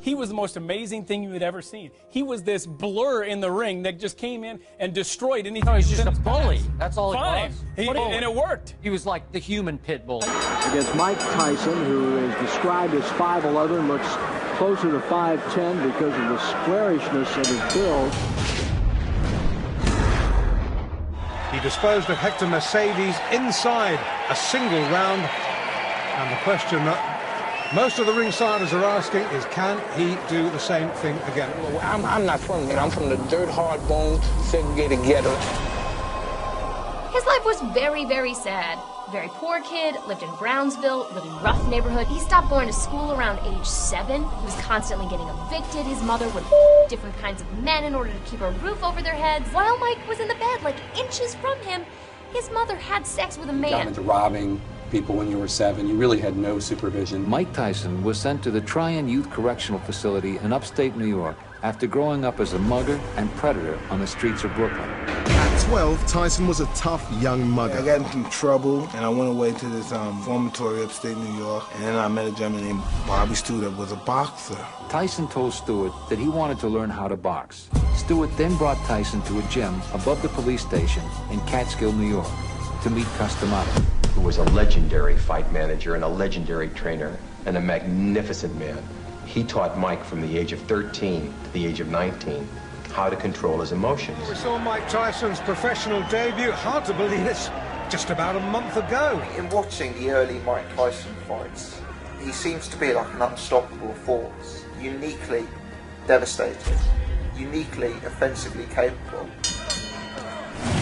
He was the most amazing thing you had ever seen. He was this blur in the ring that just came in and destroyed anything. No, he's just a bully. That's all Fine. he was. And it worked. He was like the human pit bull. Against Mike Tyson, who is described as 5'11", looks closer to 5'10" because of the squarishness of his build. He disposed of Hector Mercedes inside a single round. And the question that most of the ringsiders are asking is, can he do the same thing again? I'm not from there. I'm from the dirt, hard bone, segregated ghetto. His life was very, very sad. Very poor kid, lived in Brownsville, really rough neighborhood. He stopped going to school around age 7. He was constantly getting evicted. His mother would different kinds of men in order to keep a roof over their heads. While Mike was in the bed, like inches from him, his mother had sex with a man. Got into robbing people when you were 7. You really had no supervision. Mike Tyson was sent to the Tryon Youth Correctional Facility in upstate New York after growing up as a mugger and predator on the streets of Brooklyn. At 12, Tyson was a tough young mugger. I got into some trouble, and I went away to this reformatory upstate New York, and then I met a gentleman named Bobby Stewart that was a boxer. Tyson told Stewart that he wanted to learn how to box. Stewart then brought Tyson to a gym above the police station in Catskill, New York, to meet Customato, who was a legendary fight manager and a legendary trainer and a magnificent man. He taught Mike from the age of 13 to the age of 19 how to control his emotions. We saw Mike Tyson's professional debut. Hard to believe it's just about a month ago. In watching the early Mike Tyson fights, he seems to be like an unstoppable force, uniquely devastating, uniquely offensively capable.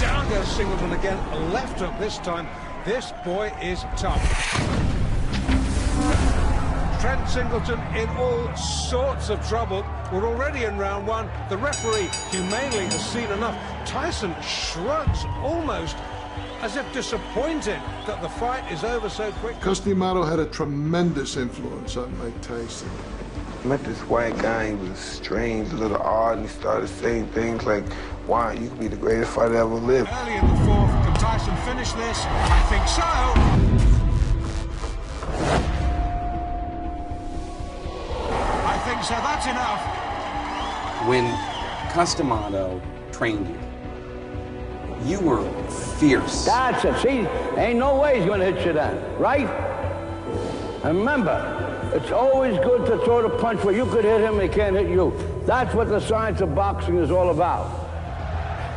Down goes Singleton again, left hook this time. This boy is tough. Trent Singleton in all sorts of trouble. We're already in round 1. The referee humanely has seen enough. Tyson shrugs almost as if disappointed that the fight is over so quick. Customato had a tremendous influence on Mike Tyson. I met this white guy. He was strange, a little odd, and he started saying things like, wow, you could be the greatest fighter ever lived. Early in the 4th, can Tyson finish this? I think so. I think so, that's enough. When Customato trained you, you were fierce. That's it. See, ain't no way he's going to hit you then, right? And remember, it's always good to throw the punch where you could hit him and he can't hit you. That's what the science of boxing is all about.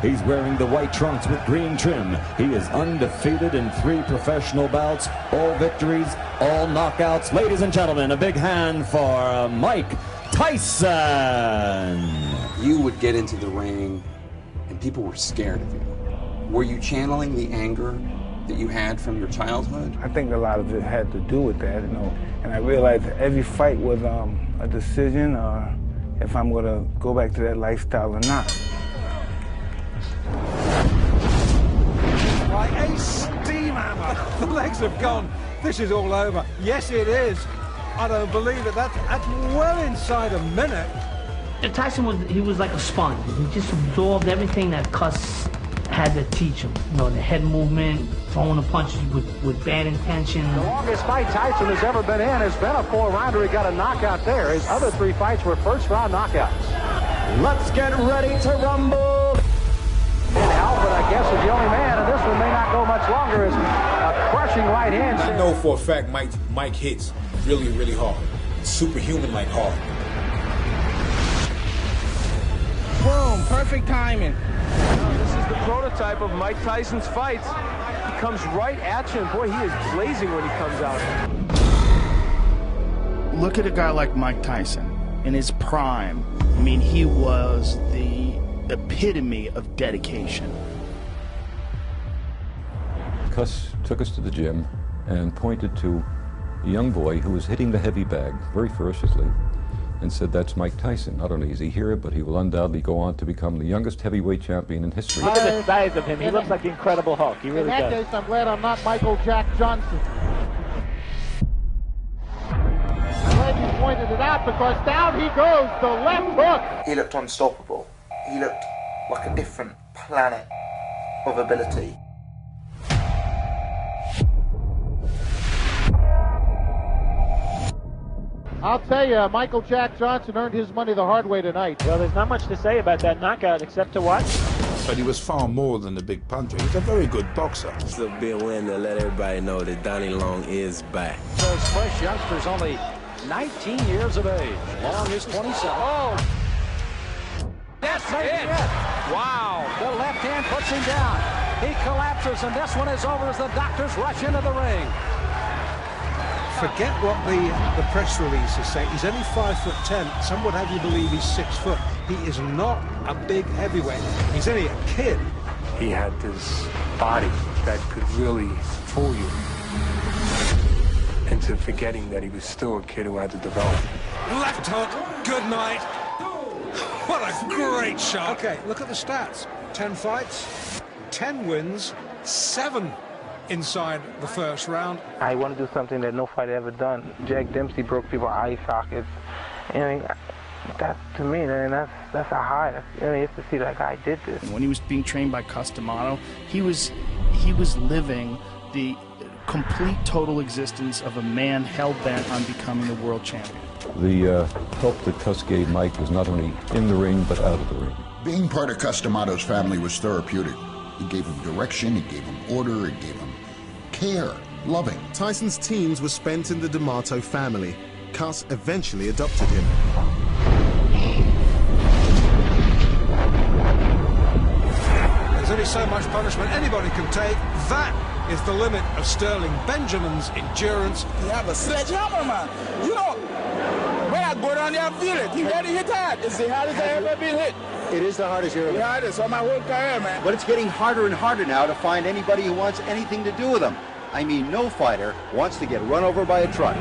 He's wearing the white trunks with green trim. He is undefeated in 3 professional bouts, all victories, all knockouts. Ladies and gentlemen, a big hand for Mike Tyson. You would get into the ring and people were scared of you. Were you channeling the anger that you had from your childhood? I think a lot of it had to do with that, you know. And I realized that every fight was a decision, if I'm going to go back to that lifestyle or not. Like a steam hammer. The legs have gone. This is all over. Yes, it is. I don't believe it. That's well inside a minute. Tyson was like a sponge. He just absorbed everything that Cuss had to teach him. You know, the head movement, throwing the punches with bad intention. The longest fight Tyson has ever been in has been a 4-rounder. He got a knockout there. His other 3 fights were first-round knockouts. Let's get ready to rumble. And Alfred, I guess, is the only man, and this one may not go much longer, as a crushing right hand. I know for a fact Mike hits really, really hard. Superhuman-like hard. Boom, perfect timing. This is the prototype of Mike Tyson's fights. He comes right at you, and boy, he is blazing when he comes out. Look at a guy like Mike Tyson in his prime. I mean, he was the epitome of dedication. Cuss took us to the gym and pointed to a young boy who was hitting the heavy bag very ferociously and said, "That's Mike Tyson. Not only is he here, but he will undoubtedly go on to become the youngest heavyweight champion in history." Look at the size of him. He looks like the Incredible Hulk. He really does. In that case, I'm glad I'm not Michael Jack Johnson. I'm glad you pointed it out, because down he goes, the left hook. He looked unstoppable. He looked like a different planet of ability. I'll tell you, Michael Jack Johnson earned his money the hard way tonight. Well, there's not much to say about that knockout except to watch. But he was far more than a big puncher. He's a very good boxer. It's a big win to let everybody know that Donnie Long is back. Those fresh youngsters, only 19 years of age. Long is 27. Oh! That's it! Wow! The left hand puts him down. He collapses, and this one is over as the doctors rush into the ring. Forget what the press release is saying. He's only 5'10". Some would have you believe he's 6 foot. He is not a big heavyweight. He's only a kid. He had this body that could really fool you into forgetting that he was still a kid who had to develop. Left hook. Good night. What a great shot. Okay, look at the stats. 10 fights, 10 wins, 7 inside the first round. I want to do something that no fighter ever done. Jack Dempsey broke people's eye sockets. And that, to me, and that's a high. It's to see that guy did this. When he was being trained by Customato, he was living the complete total existence of a man hell-bent on becoming the world champion. The help that Cus gave Mike was not only in the ring, but out of the ring. Being part of Customato's family was therapeutic. He gave him direction, he gave him order, he gave him care, loving. Tyson's teens were spent in the D'Amato family. Cus eventually adopted him. There's only so much punishment anybody can take. That is the limit of Sterling Benjamin's endurance. You have a sledgehammer, man. You know, when I go down there, I feel it. You ready to hit that? It's the hardest I ever been hit. It is the hardest you're ever. The hardest on my whole career, man. But it's getting harder and harder now to find anybody who wants anything to do with them. I mean, no fighter wants to get run over by a truck.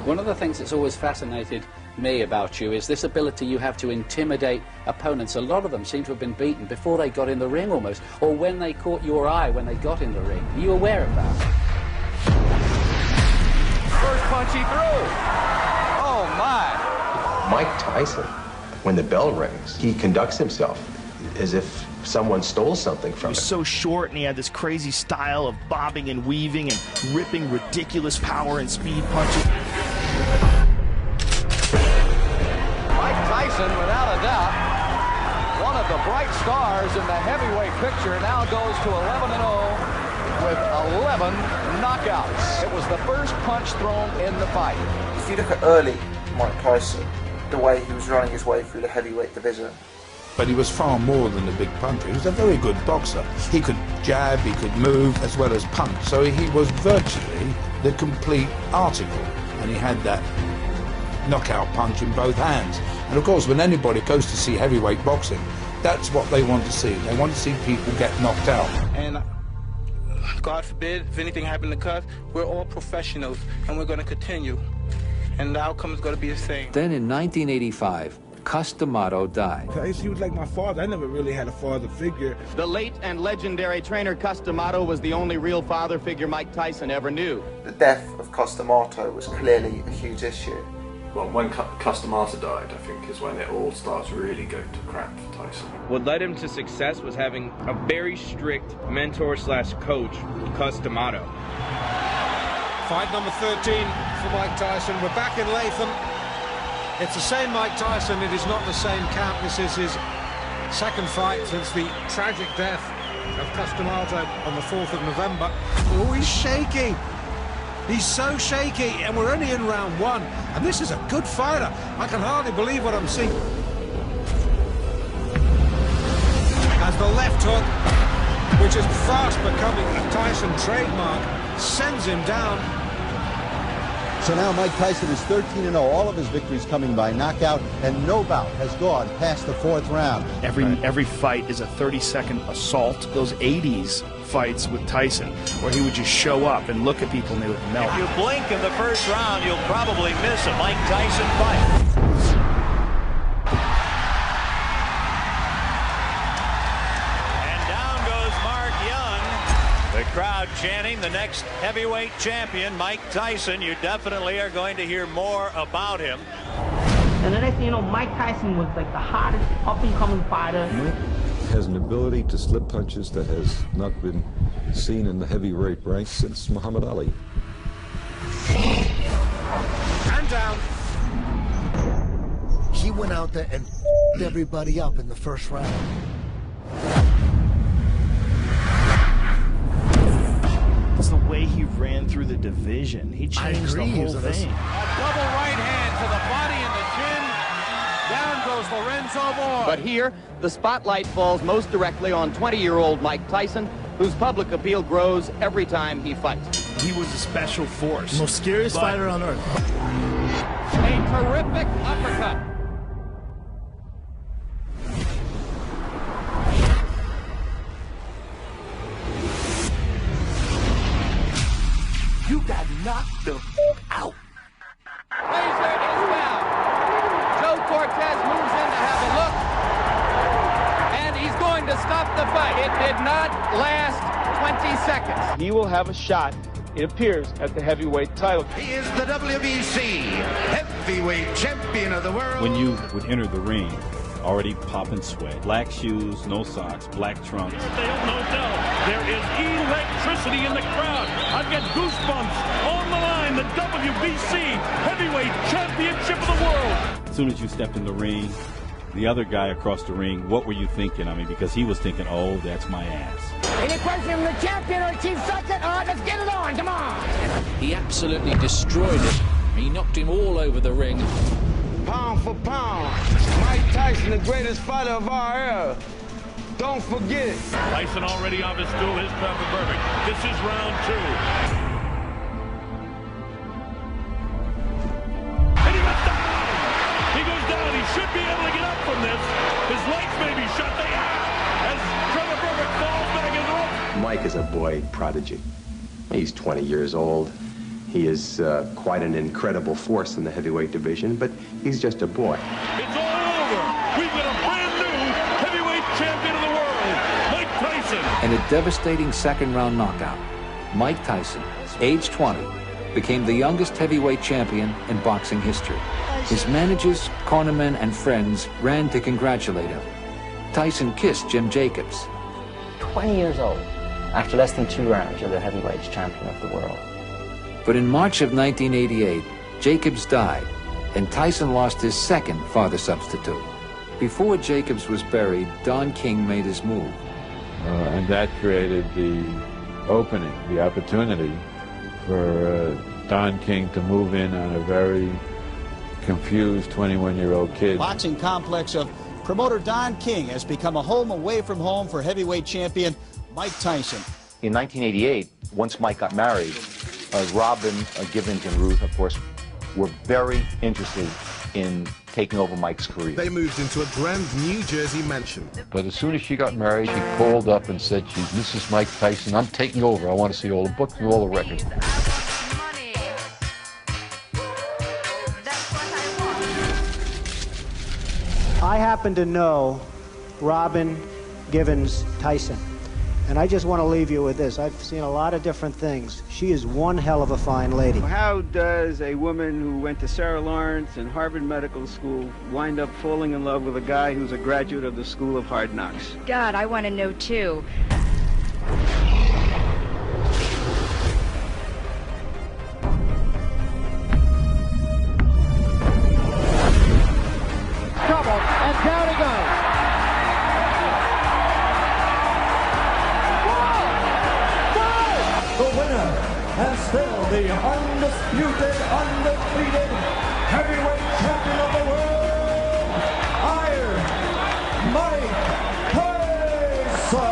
One of the things that's always fascinated me about you is this ability you have to intimidate opponents. A lot of them seem to have been beaten before they got in the ring almost, or when they caught your eye when they got in the ring. Are you aware of that? First punch he threw. Oh, my. Mike Tyson, when the bell rings, he conducts himself as if someone stole something from him. He was so short, and he had this crazy style of bobbing and weaving and ripping ridiculous power and speed punches. Mike Tyson, without a doubt, one of the bright stars in the heavyweight picture, now goes to 11-0 with 11 knockouts. It was the first punch thrown in the fight. If you look at early Mike Tyson, the way he was running his way through the heavyweight division. But he was far more than a big puncher. He was a very good boxer. He could jab, he could move, as well as punch. So he was virtually the complete article. And he had that knockout punch in both hands. And of course, when anybody goes to see heavyweight boxing, that's what they want to see. They want to see people get knocked out. And God forbid, if anything happened to Cus, we're all professionals, and we're going to continue. And the outcome is going to be the same. Then in 1985, Cus D'Amato died. He was like my father. I never really had a father figure. The late and legendary trainer Cus D'Amato was the only real father figure Mike Tyson ever knew. The death of Cus D'Amato was clearly a huge issue. Well, when Cus D'Amato died, I think, is when it all starts really going to crap for Tyson. What led him to success was having a very strict mentor/coach, Cus D'Amato. Fight number 13 for Mike Tyson. We're back in Latham. It's the same Mike Tyson. It is not the same camp. This is his second fight since the tragic death of Cus D'Amato on the 4th of November. Oh, he's shaking. He's so shaky, and we're only in round 1. And this is a good fighter. I can hardly believe what I'm seeing. As the left hook, which is fast becoming a Tyson trademark, sends him down. So now Mike Tyson is 13-0, all of his victories coming by knockout, and no bout has gone past the 4th round. Every fight is a 30-second assault. Those 80s fights with Tyson, where he would just show up and look at people and they would melt. If you blink in the first round, you'll probably miss a Mike Tyson fight. The crowd chanting the next heavyweight champion, Mike Tyson. You definitely are going to hear more about him. And the next thing you know, Mike Tyson was like the hottest up-and-coming fighter. Mike has an ability to slip punches that has not been seen in the heavyweight ranks since Muhammad Ali. And down. He went out there and everybody up in the first round. It's the way he ran through the division. He changed the whole thing. A double right hand to the body and the chin. Down goes Lorenzo Boyd. But here, the spotlight falls most directly on 20-year-old Mike Tyson, whose public appeal grows every time he fights. He was a special force. Most scariest fighter on earth. A terrific uppercut. You got knocked the out. Laser is down. Joe Cortez moves in to have a look. And he's going to stop the fight. It did not last 20 seconds. He will have a shot, it appears, at the heavyweight title. He is the WBC heavyweight champion of the world. When you would enter the ring, already popping sweat, black shoes, no socks, black trunks. There is electricity in the crowd. I've got goosebumps on the line. The WBC Heavyweight Championship of the world. As soon as you stepped in the ring, the other guy across the ring, what were you thinking? I mean, because he was thinking, oh, that's my ass. Any question from the champion or chief subject? All right, let's get it on. Come on. He absolutely destroyed it. He knocked him all over the ring. Pound for pound, Mike Tyson, the greatest fighter of our era. Don't forget it. Tyson already off his stool, his perfect. This is round 2. And he went down. He goes down. He should be able to get up from this. His legs may be shut. They are. As Trevor Burbick falls back in the rope. Mike is a boy prodigy. He's 20 years old. He is quite an incredible force in the heavyweight division, but he's just a boy. It's all over. We've got a brand new heavyweight champion of the world, Mike Tyson. In a devastating second-round knockout, Mike Tyson, age 20, became the youngest heavyweight champion in boxing history. His managers, cornermen, and friends ran to congratulate him. Tyson kissed Jim Jacobs. 20 years old, after less than 2 rounds, you're the heavyweight champion of the world. But in March of 1988, Jacobs died, and Tyson lost his second father substitute. Before Jacobs was buried, Don King made his move. And that created the opening, the opportunity for Don King to move in on a very confused 21-year-old kid. Boxing complex of promoter Don King has become a home away from home for heavyweight champion Mike Tyson. In 1988, once Mike got married, Robin, Givens, and Ruth, of course, were very interested in taking over Mike's career. They moved into a grand New Jersey mansion. But as soon as she got married, she called up and said, "This is Mike Tyson. I'm taking over. I want to see all the books and all the records." I happen to know Robin Givens Tyson. And I just want to leave you with this. I've seen a lot of different things. She is one hell of a fine lady. How does a woman who went to Sarah Lawrence and Harvard Medical School wind up falling in love with a guy who's a graduate of the School of Hard Knocks? God, I want to know too. Trouble, and down he goes. The winner, and still the undisputed, undefeated heavyweight champion of the world, Iron Mike Tyson.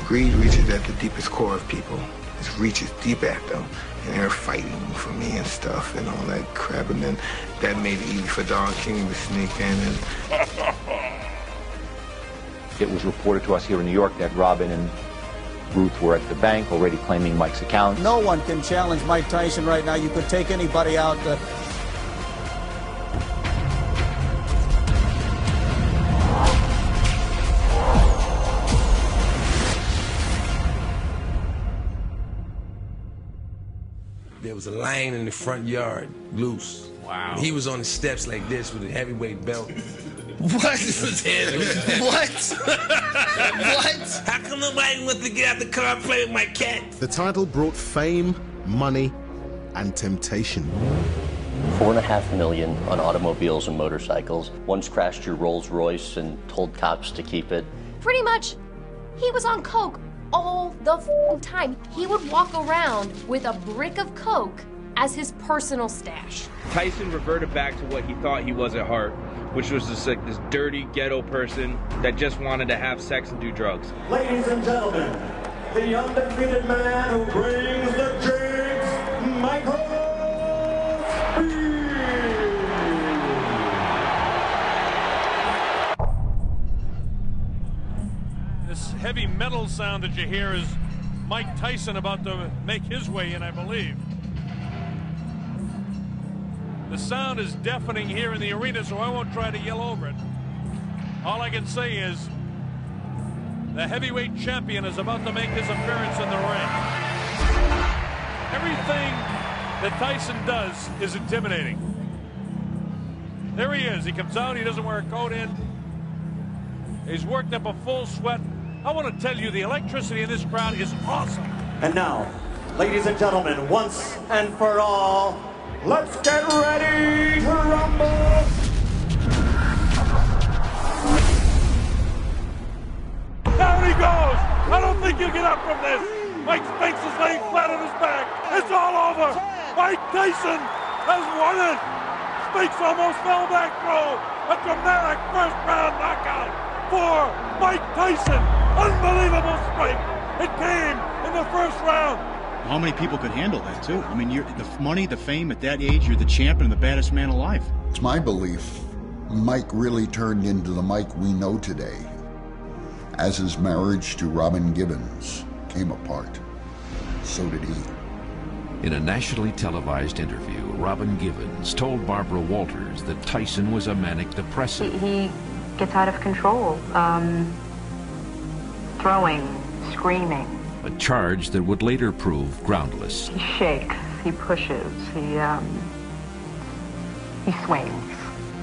Greed reaches at the deepest core of people. It reaches deep at them, and they're fighting for me and stuff and all that crap, and then that made it easy for Don King to sneak in and... It was reported to us here in New York that Robin and Ruth were at the bank already claiming Mike's account. No one can challenge Mike Tyson right now. You could take anybody out. There was a lion in the front yard, loose. Wow. He was on the steps like this with a heavyweight belt. What? What? What? How come nobody wants to get out the car and play with my cat? The title brought fame, money, and temptation. $4.5 million on automobiles and motorcycles. Once crashed your Rolls Royce and told cops to keep it. Pretty much, he was on coke all the time. He would walk around with a brick of coke as his personal stash. Tyson reverted back to what he thought he was at heart, which was just like this dirty ghetto person that just wanted to have sex and do drugs. Ladies and gentlemen, the undefeated man who brings the jigs, Michael This heavy metal sound that you hear is Mike Tyson about to make his way in, I believe. The sound is deafening here in the arena, so I won't try to yell over it. All I can say is the heavyweight champion is about to make his appearance in the ring. Everything that Tyson does is intimidating. There he is. He comes out. He doesn't wear a coat in. He's worked up a full sweat. I want to tell you, the electricity in this crowd is awesome. And now, ladies and gentlemen, once and for all, let's get ready to rumble! Down he goes! I don't think he'll get up from this! Mike Spinks is laying flat on his back. It's all over! Mike Tyson has won it! Spinks almost fell back, bro! A dramatic first-round knockout for Mike Tyson! Unbelievable strike! It came in the first round! How many people could handle that, too? I mean, you're the money, the fame, at that age, you're the champion and the baddest man alive. It's my belief Mike really turned into the Mike we know today as his marriage to Robin Givens came apart. So did he. In a nationally televised interview, Robin Givens told Barbara Walters that Tyson was a manic depressive. He gets out of control, throwing, screaming. A charge that would later prove groundless. He shakes, he pushes, he swings.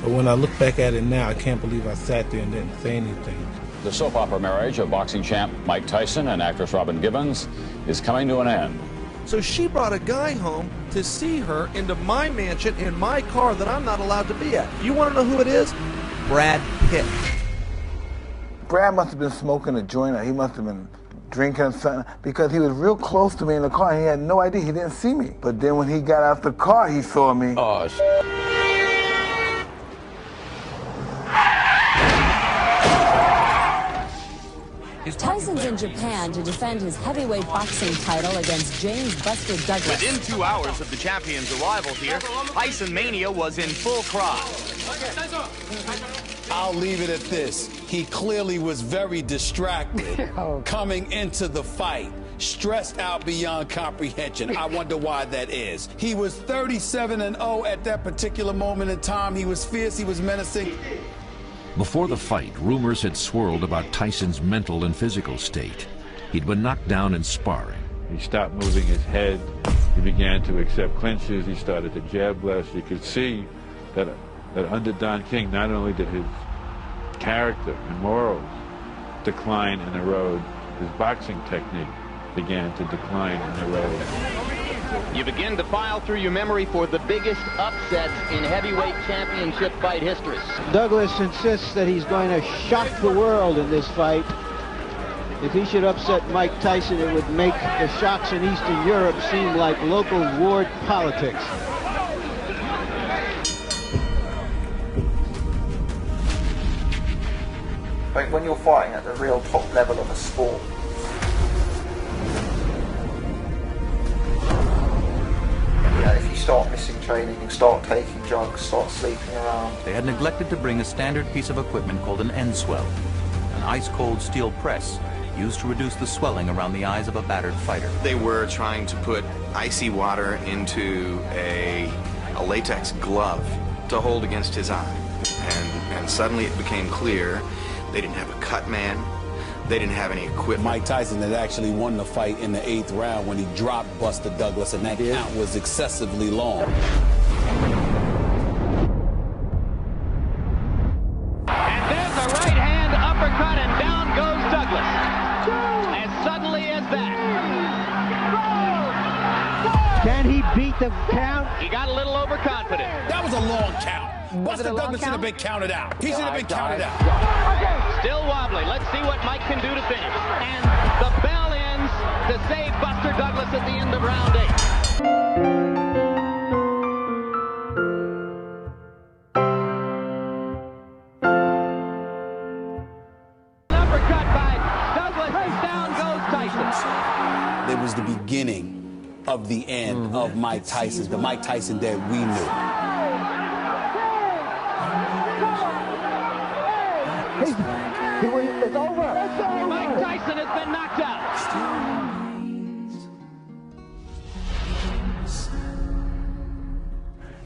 But when I look back at it now, I can't believe I sat there and didn't say anything. The soap opera marriage of boxing champ Mike Tyson and actress Robin Givens is coming to an end. So she brought a guy home to see her into my mansion in my car that I'm not allowed to be at. You want to know who it is? Brad Pitt. Brad must have been smoking a joint, or he must have been drinking something, because he was real close to me in the car and he had no idea. He didn't see me. But then when he got out the car, he saw me. Oh, Tyson's in Japan to defend his heavyweight boxing title against James Buster Douglas. Within 2 hours of the champion's arrival here, Tyson Mania was in full cry. I'll leave it at this. He clearly was very distracted coming into the fight. Stressed out beyond comprehension. I wonder why that is. He was 37-0 at that particular moment in time. He was fierce, he was menacing. Before the fight, rumors had swirled about Tyson's mental and physical state. He'd been knocked down in sparring. He stopped moving his head. He began to accept clinches. He started to jab less. You could see that under Don King, not only did his character and morals decline and erode, his boxing technique began to decline and erode. You begin to file through your memory for the biggest upsets in heavyweight championship fight history. Douglas insists that he's going to shock the world in this fight. If he should upset Mike Tyson, it would make the shocks in Eastern Europe seem like local ward politics. Like when you're fighting at the real top level of a sport, if you start missing training, start taking drugs, start sleeping around. They had neglected to bring a standard piece of equipment called an end swell, an ice-cold steel press used to reduce the swelling around the eyes of a battered fighter. They were trying to put icy water into a latex glove to hold against his eye. And suddenly it became clear they didn't have a cut man. They didn't have any equipment. Mike Tyson had actually won the fight in the 8th round when he dropped Buster Douglas, and that count was excessively long. And there's a right hand uppercut, and down goes Douglas. As suddenly as that. Can he beat the count? He got a little overconfident. That was a long count. Buster Douglas should have been counted out. He should have been counted out. Still wobbly. Let's see what Mike can do to finish. And the bell ends to save Buster Douglas at the end of round 8. It was the beginning of the end of Mike Tyson, the Mike Tyson that we knew. It's over. Mike Tyson has been knocked out.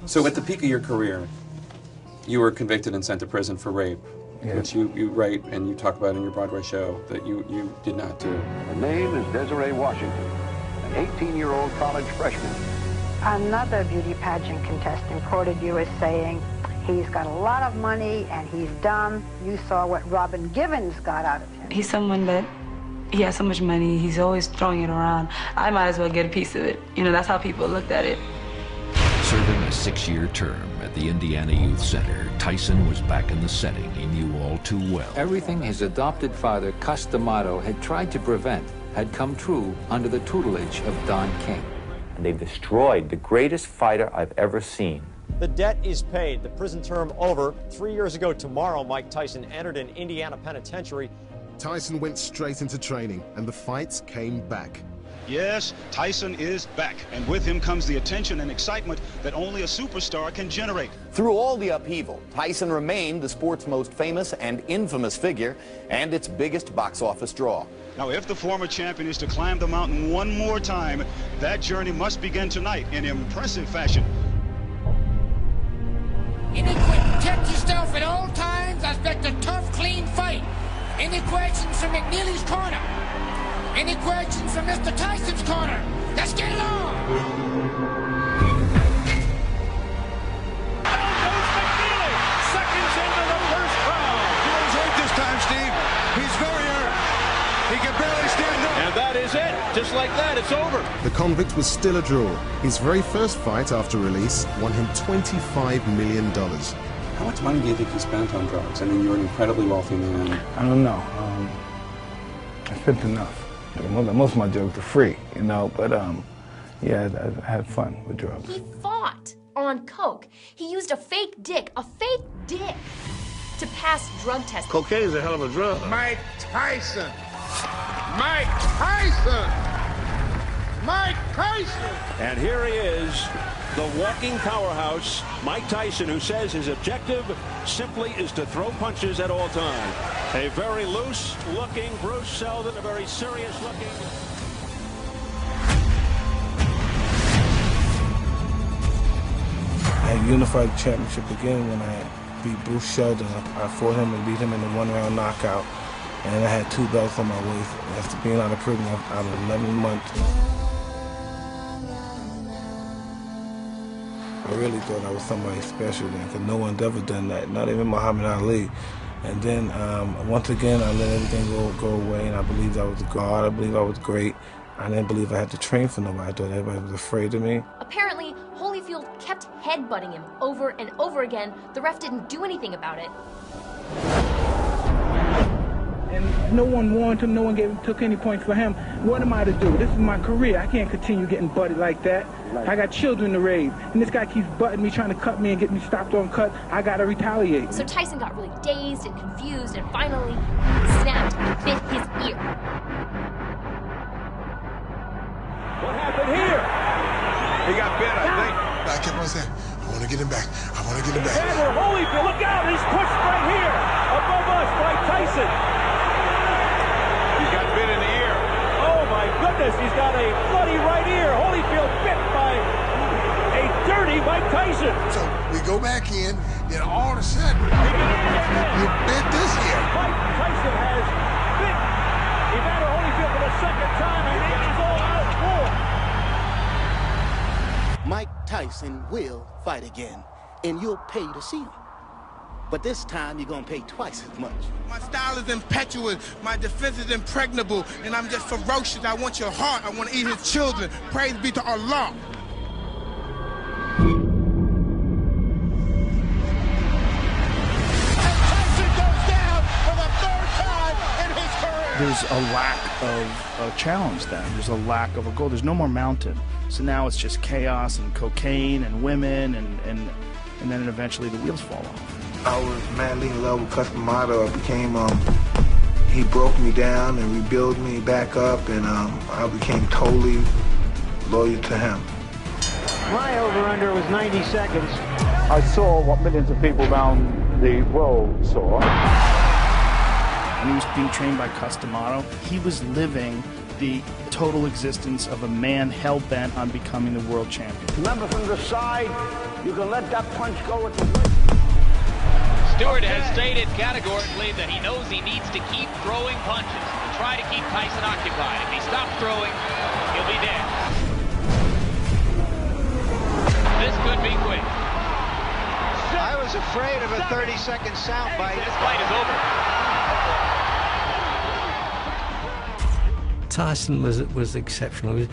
So at the peak of your career, you were convicted and sent to prison for rape, which you write and you talk about in your Broadway show that you did not do. Her name is Desiree Washington, an 18-year-old college freshman. Another beauty pageant contestant quoted you as saying, he's got a lot of money and he's dumb. You saw what Robin Givens got out of him. He's someone that, he has so much money, he's always throwing it around. I might as well get a piece of it. You know, that's how people looked at it. Serving a 6-year term at the Indiana Youth Center, Tyson was back in the setting he knew all too well. Everything his adopted father, Cus D'Amato, had tried to prevent had come true under the tutelage of Don King. And they've destroyed the greatest fighter I've ever seen. The debt is paid. The prison term over. 3 years ago tomorrow, Mike Tyson entered an Indiana penitentiary. Tyson went straight into training, and the fights came back. Yes, Tyson is back, and with him comes the attention and excitement that only a superstar can generate. Through all the upheaval, Tyson remained the sport's most famous and infamous figure and its biggest box office draw. Now, if the former champion is to climb the mountain one more time, that journey must begin tonight in impressive fashion. Any protect yourself at all times. I expect a tough, clean fight. Any questions from McNeely's corner? Any questions from Mr. Tyson's corner? Let's get it on! Down goes McNeely! Seconds into the first round. He's hurt this time, Steve. He's very hurt. He can barely stand up. And that is it. Just like that, it's over. The convict was still a draw. His very first fight after release won him $25 million. How much money do you think you spent on drugs? I mean, you're an incredibly wealthy man. I don't know. I spent enough. Most of my drugs are free, you know, but yeah, I had fun with drugs. He fought on coke. He used a fake dick to pass drug tests. Cocaine is a hell of a drug. Mike Tyson! Mike Tyson! Mike Tyson! And here he is, the walking powerhouse, Mike Tyson, who says his objective simply is to throw punches at all times. A very loose-looking Bruce Seldon, a very serious-looking... I had unified the championship again when I beat Bruce Seldon. I fought him and beat him in a one-round knockout. And I had 2 belts on my waist. After being out of prison out of 11 months. I really thought I was somebody special then, because no one's ever done that, not even Muhammad Ali. And then once again, I let everything go away, and I believed I was a god. I believed I was great. I didn't believe I had to train for nobody. I thought everybody was afraid of me. Apparently, Holyfield kept headbutting him over and over again. The ref didn't do anything about it. And no one warned him, no one took any points for him. What am I to do? This is my career. I can't continue getting butted like that. Right. I got children to raise, and this guy keeps butting me, trying to cut me and get me stopped on cut. I gotta retaliate. So Tyson got really dazed and confused and finally snapped and bit his ear. What happened here? He got bit, I think. I kept on saying, I want to get him back. I want to get him back. Ever Holyfield, look out! He's pushed right here above us by Tyson. He got bit in the ear. Oh my goodness, he's got a bloody right ear. Holyfield bit by a dirty Mike Tyson. So we go back in, then all of a sudden, you bit this ear. Mike Tyson has bit Evander Holyfield for the second time, and it is all out for. Mike Tyson will fight again, and you'll pay to see him. But this time, you're going to pay twice as much. My style is impetuous, my defense is impregnable, and I'm just ferocious. I want your heart, I want to eat his children. Praise be to Allah. there's a lack of a challenge then. There's a lack of a goal. There's no more mountain. So now it's just chaos and cocaine and women, and then eventually the wheels fall off. I was madly in love with Customato. I became, he broke me down and rebuilt me back up, and I became totally loyal to him. My over-under was 90 seconds. I saw what millions of people around the world saw. When he was being trained by Customato, he was living the total existence of a man hell-bent on becoming the world champion. Remember, from the side, you can let that punch go at the Stewart has stated categorically that he knows he needs to keep throwing punches to try to keep Tyson occupied. If he stops throwing, he'll be dead. This could be quick. I was afraid of a 30-second soundbite. This fight is over. Tyson was exceptional.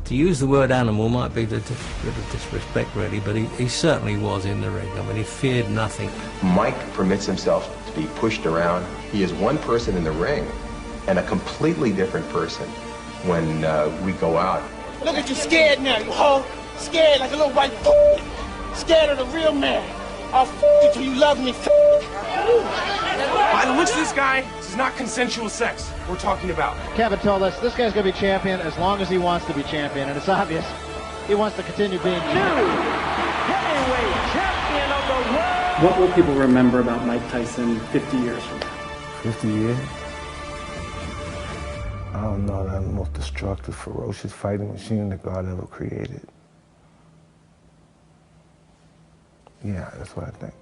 To use the word animal might be a bit of disrespect, really, but he certainly was in the ring. I mean, he feared nothing. Mike permits himself to be pushed around. He is one person in the ring and a completely different person when we go out. Look at you scared now, you hoe. Scared like a little white fool. Scared of the real man. I'll you till you love me. By the looks of this guy, this is not consensual sex we're talking about. Kevin told us this guy's going to be champion as long as he wants to be champion, and it's obvious he wants to continue being champion. Heavyweight champion of the world. What will people remember about Mike Tyson 50 years from now? 50 years? I don't know, the most destructive, ferocious fighting machine that God ever created. Yeah, that's what I think.